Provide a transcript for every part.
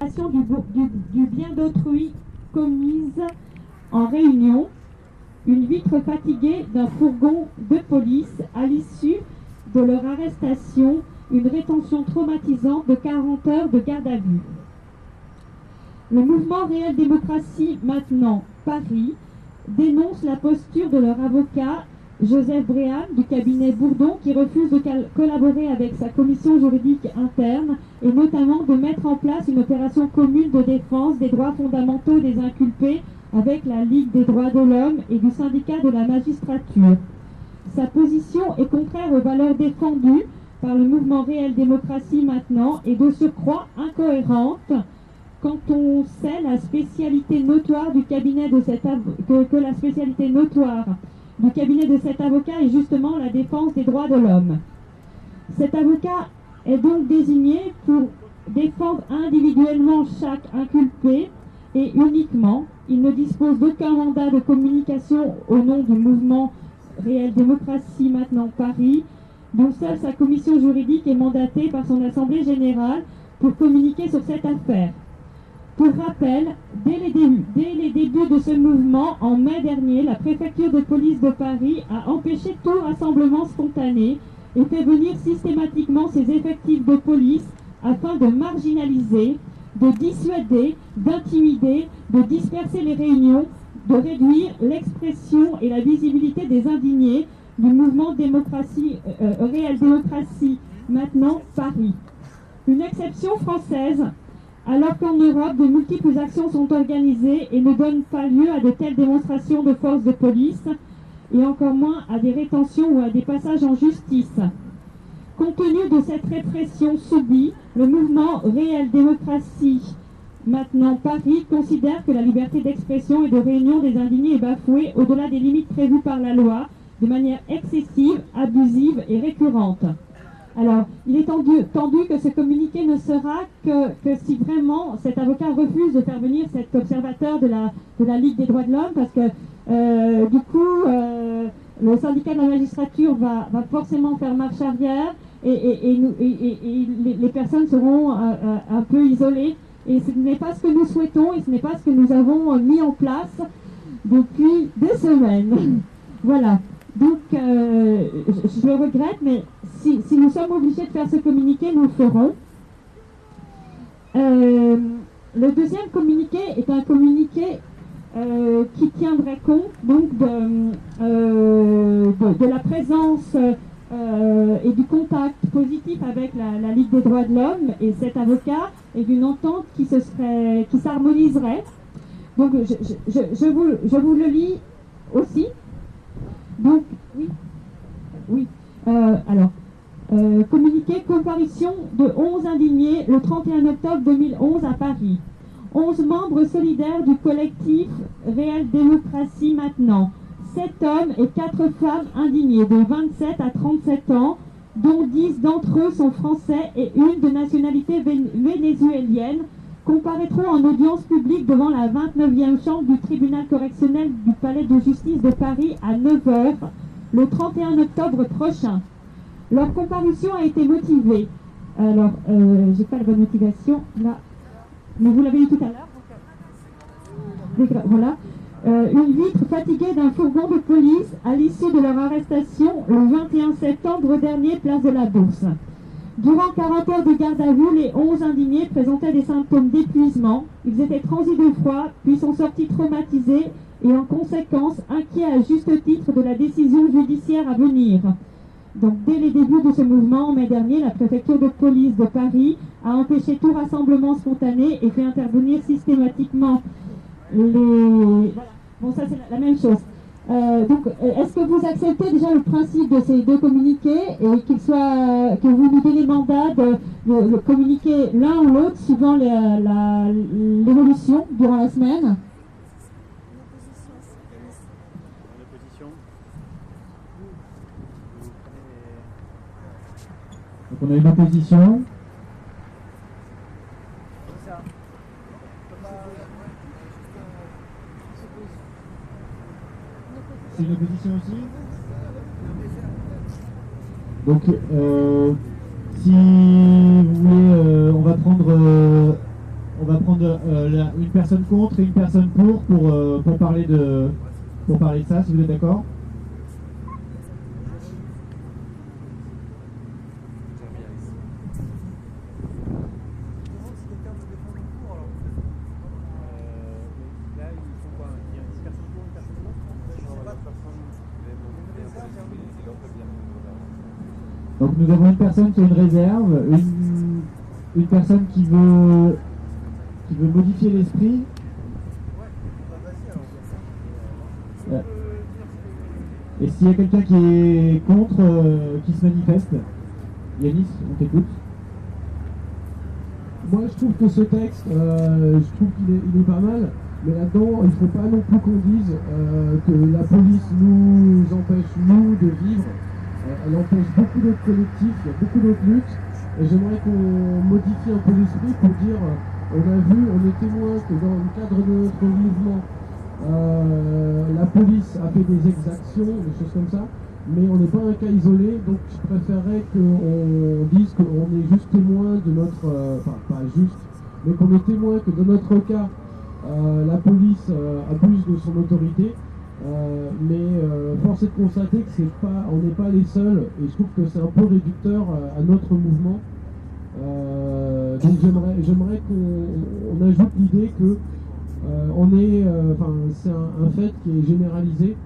du bien d'autrui commise en réunion, une vitre fatiguée d'un fourgon de police à l'issue de leur arrestation, une rétention traumatisante de 40 heures de garde à vue. Le mouvement Réelle Démocratie Maintenant Paris dénonce la posture de leur avocat Joseph Bréhan du cabinet Bourdon qui refuse de collaborer avec sa commission juridique interne et notamment de mettre en place une opération commune de défense des droits fondamentaux des inculpés avec la Ligue des droits de l'homme et du syndicat de la magistrature. Sa position est contraire aux valeurs défendues par le mouvement Réelle Démocratie Maintenant et de surcroît incohérente quand on sait la spécialité notoire du cabinet de cet que la spécialité notoire du cabinet de cet avocat est justement la défense des droits de l'homme. Cet avocat est donc désigné pour défendre individuellement chaque inculpé et uniquement. Il ne dispose d'aucun mandat de communication au nom du mouvement Réelle Démocratie Maintenant Paris, dont seule sa commission juridique est mandatée par son assemblée générale pour communiquer sur cette affaire. Pour rappel, dès les débuts de ce mouvement, en mai dernier, la préfecture de police de Paris a empêché tout rassemblement spontané et fait venir systématiquement ses effectifs de police afin de marginaliser, de dissuader, d'intimider, de disperser les réunions, de réduire l'expression et la visibilité des indignés du mouvement Réelle Démocratie Maintenant Paris. Une exception française, alors qu'en Europe, de multiples actions sont organisées et ne donnent pas lieu à de telles démonstrations de force de police, et encore moins à des rétentions ou à des passages en justice. Compte tenu de cette répression subie, le mouvement Réelle Démocratie Maintenant Paris considère que la liberté d'expression et de réunion des indignés est bafouée au-delà des limites prévues par la loi, de manière excessive, abusive et récurrente. Alors, il est tendu que ce communiqué ne sera que si vraiment cet avocat refuse de faire venir cet observateur de la Ligue des droits de l'homme, parce que du coup, le syndicat de la magistrature va forcément faire marche arrière et les personnes seront un peu isolées. Et ce n'est pas ce que nous souhaitons et ce n'est pas ce que nous avons mis en place depuis des semaines. Voilà. Donc, je le regrette, mais si nous sommes obligés de faire ce communiqué, nous le ferons. Le deuxième communiqué est un communiqué qui tiendrait compte donc de la présence et du contact positif avec la Ligue des droits de l'homme et cet avocat et d'une entente qui s'harmoniserait. Donc, je vous le lis aussi. Donc, oui. Communiqué, comparution de 11 indignés le 31 octobre 2011 à Paris. 11 membres solidaires du collectif Réelle Démocratie Maintenant. 7 hommes et 4 femmes indignés de 27 à 37 ans, dont 10 d'entre eux sont français et une de nationalité vénézuélienne, comparaîtront en audience publique devant la 29e chambre du tribunal correctionnel du palais de justice de Paris à 9h le 31 octobre prochain. Leur comparution a été motivée. Alors, j'ai pas la bonne motivation là, mais vous l'avez dit tout à l'heure. Voilà. Une vitre fatiguée d'un fourgon de police à l'issue de leur arrestation le 21 septembre dernier, place de la Bourse. Durant 40 heures de garde à vue, les 11 indignés présentaient des symptômes d'épuisement. Ils étaient transis de froid, puis sont sortis traumatisés et en conséquence inquiets à juste titre de la décision judiciaire à venir. Donc dès les débuts de ce mouvement, en mai dernier, la préfecture de police de Paris a empêché tout rassemblement spontané et fait intervenir systématiquement les... Bon, ça c'est la même chose. Donc, est-ce que vous acceptez déjà le principe de ces deux communiqués et que vous nous donnez mandat de communiquer l'un ou l'autre suivant l'évolution durant la semaine? Donc on a une opposition. C'est une opposition aussi. Donc, si vous voulez, on on va prendre une personne contre et une personne pour parler de ça, si vous êtes d'accord. Donc nous avons une personne qui a une réserve, une personne qui veut modifier l'esprit. Et s'il y a quelqu'un qui est contre, qui se manifeste, Yanis, on t'écoute. Moi je trouve que ce texte, je trouve qu'il est pas mal, mais là-dedans il ne faut pas non plus qu'on dise que la police nous empêche, nous, de vivre. Elle empêche beaucoup d'autres collectifs, il y a beaucoup d'autres luttes, et j'aimerais qu'on modifie un peu l'esprit pour dire, on est témoin que dans le cadre de notre mouvement, la police a fait des exactions, des choses comme ça, mais on n'est pas un cas isolé, donc je préférerais qu'on dise qu'on est juste témoin de notre, enfin pas juste, mais qu'on est témoin que dans notre cas, la police abuse de son autorité. Mais force est de constater que on n'est pas les seuls, et je trouve que c'est un peu réducteur à notre mouvement. Donc j'aimerais qu'on ajoute l'idée que c'est un fait qui est généralisé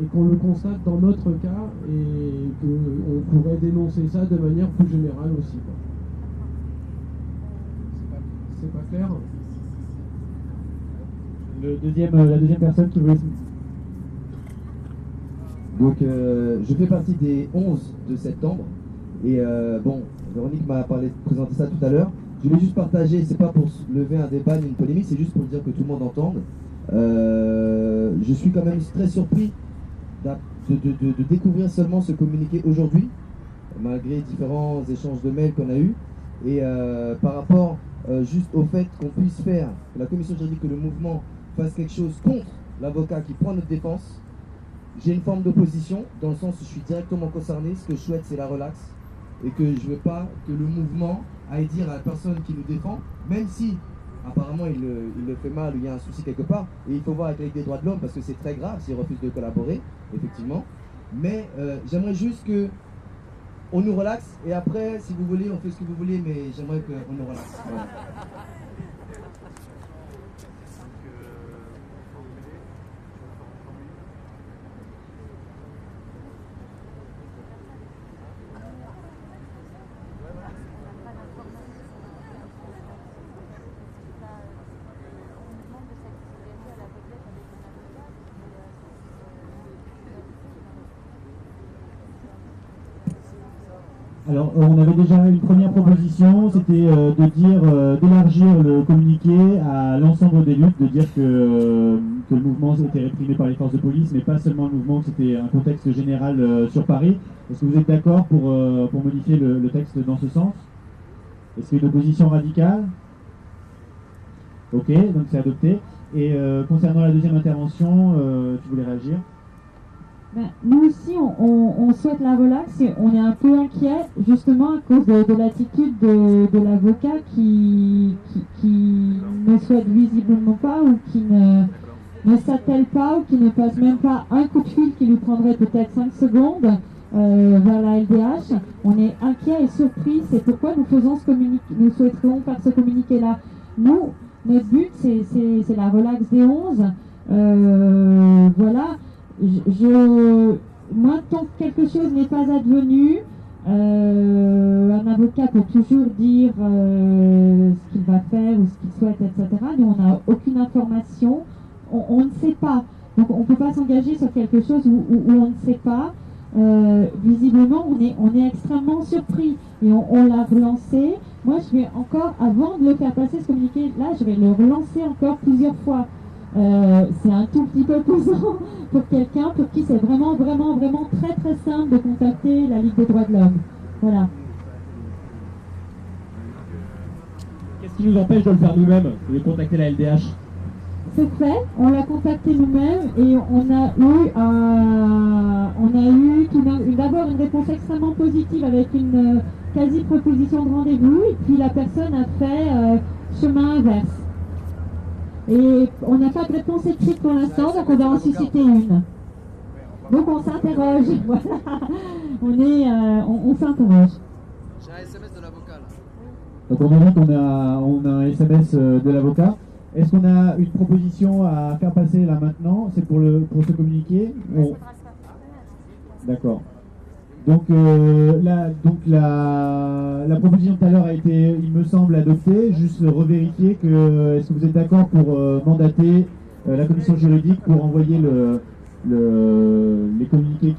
et qu'on le constate dans notre cas et qu'on pourrait dénoncer ça de manière plus générale aussi, quoi. C'est pas clair? La deuxième personne qui voulait... Donc je fais partie des 11 de septembre et bon, Véronique m'a présenté ça tout à l'heure. Je voulais juste partager, c'est pas pour lever un débat ni une polémique, c'est juste pour dire que tout le monde entende. Je suis quand même très surpris de découvrir seulement ce communiqué aujourd'hui, malgré différents échanges de mails qu'on a eus. Et par rapport juste au fait qu'on puisse faire, que la commission juridique, que le mouvement fasse quelque chose contre l'avocat qui prend notre défense, j'ai une forme d'opposition, dans le sens où je suis directement concerné. Ce que je souhaite, c'est la relaxe, et que je ne veux pas que le mouvement aille dire à la personne qui nous défend, même si apparemment il le fait mal ou il y a un souci quelque part, et il faut voir avec la Ligue des droits de l'homme, parce que c'est très grave s'il refuse de collaborer, effectivement. Mais j'aimerais juste que on nous relaxe, et après, si vous voulez, on fait ce que vous voulez, mais j'aimerais qu'on nous relaxe. Voilà. Alors, on avait déjà une première proposition, c'était d'élargir le communiqué à l'ensemble des luttes, de dire que le mouvement était réprimé par les forces de police, mais pas seulement le mouvement, que c'était un contexte général sur Paris. Est-ce que vous êtes d'accord pour modifier le texte dans ce sens? Est-ce qu'il y a une opposition radicale? Ok, donc c'est adopté. Et concernant la deuxième intervention, tu voulais réagir? Nous aussi, on souhaite la relaxe et on est un peu inquiet justement à cause de l'attitude de l'avocat qui ne souhaite visiblement pas ou qui ne s'attelle pas ou qui ne passe même pas un coup de fil qui lui prendrait peut-être 5 secondes vers la LDH. On est inquiet et surpris, c'est pourquoi nous faisons ce communiqué, nous souhaiterions faire ce communiqué-là. Nous, notre but, c'est la relaxe des 11. Voilà. Moi, tant que quelque chose n'est pas advenu, un avocat peut toujours dire ce qu'il va faire ou ce qu'il souhaite, etc. Nous, on n'a aucune information, on ne sait pas. Donc, on ne peut pas s'engager sur quelque chose où on ne sait pas. Visiblement, on est extrêmement surpris et on l'a relancé. Moi, je vais encore, avant de le faire passer ce communiqué-là, je vais le relancer encore plusieurs fois. C'est un tout petit peu pesant pour quelqu'un pour qui c'est vraiment très très simple de contacter la Ligue des droits de l'homme. Voilà. Qu'est-ce qui nous empêche de le faire nous-mêmes, de contacter la LDH? C'est fait, on l'a contacté nous-mêmes et on a eu d'abord une réponse extrêmement positive avec une quasi-proposition de rendez-vous, et puis la personne a fait chemin inverse. Et on n'a pas de réponse écrite pour l'instant, donc on va en susciter une. Donc on s'interroge, voilà. On s'interroge. J'ai un SMS de l'avocat là. Donc on a dit on a un SMS de l'avocat. Est-ce qu'on a une proposition à faire passer là maintenant? C'est pour ce communiqué? D'accord. Donc, la proposition tout à l'heure a été, il me semble, adoptée. Juste revérifier que, est-ce que vous êtes d'accord pour mandater la commission juridique pour envoyer les communiqués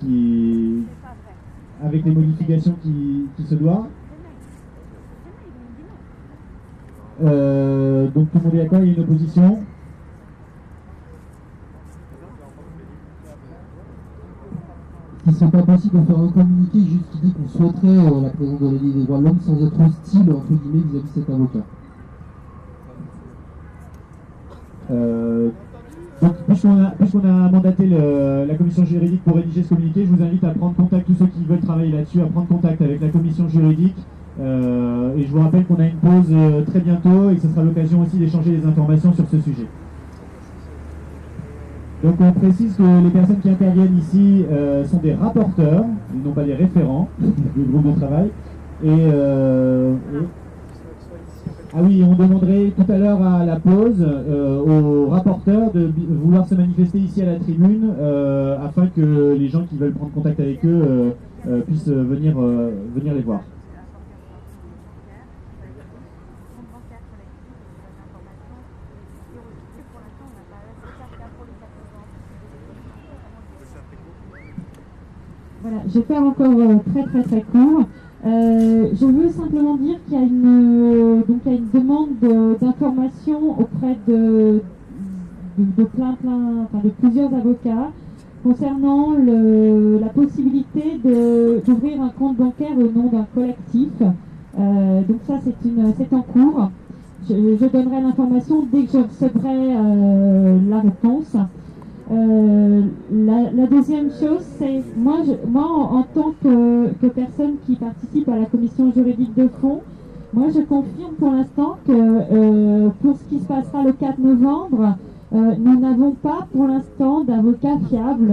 avec les modifications qui se doivent. Donc tout le monde est d'accord, il y a une opposition. Est-ce qu'il ne serait pas possible de faire un communiqué juste qui dit qu'on souhaiterait la présence de la Ligue des droits de l'homme sans être hostile entre guillemets vis-à-vis de cet avocat? Donc puisqu'on a mandaté la commission juridique pour rédiger ce communiqué, je vous invite à prendre contact, tous ceux qui veulent travailler là-dessus, à prendre contact avec la commission juridique. Et je vous rappelle qu'on a une pause très bientôt et que ce sera l'occasion aussi d'échanger des informations sur ce sujet. Donc on précise que les personnes qui interviennent ici sont des rapporteurs, ils n'ont pas des référents du groupe de travail. Ah oui, on demanderait tout à l'heure à la pause aux rapporteurs de vouloir se manifester ici à la tribune afin que les gens qui veulent prendre contact avec eux puissent venir les voir. Voilà, je vais faire encore très court. Je veux simplement dire qu'il y a une demande d'information auprès de plusieurs avocats concernant la possibilité d'ouvrir un compte bancaire au nom d'un collectif. Donc ça c'est en cours. Je donnerai l'information dès que je recevrai la réponse. La deuxième chose, c'est moi en tant que personne qui participe à la commission juridique de fond, moi je confirme pour l'instant que pour ce qui se passera le 4 novembre, nous n'avons pas pour l'instant d'avocat fiable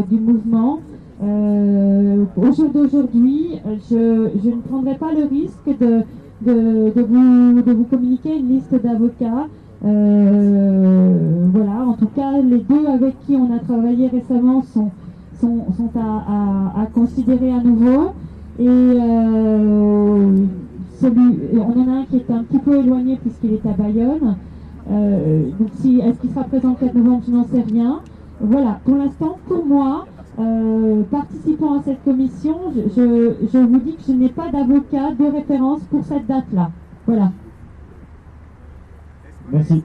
du mouvement. Au jour d'aujourd'hui, je ne prendrai pas le risque de vous communiquer une liste d'avocats. Voilà, en tout cas, les deux avec qui on a travaillé récemment sont à considérer à nouveau. Et on en a un qui est un petit peu éloigné puisqu'il est à Bayonne. Donc est-ce qu'il sera présent le 4 novembre, je n'en sais rien. Voilà, pour l'instant, pour moi, participant à cette commission, je vous dis que je n'ai pas d'avocat de référence pour cette date-là. Voilà. Merci.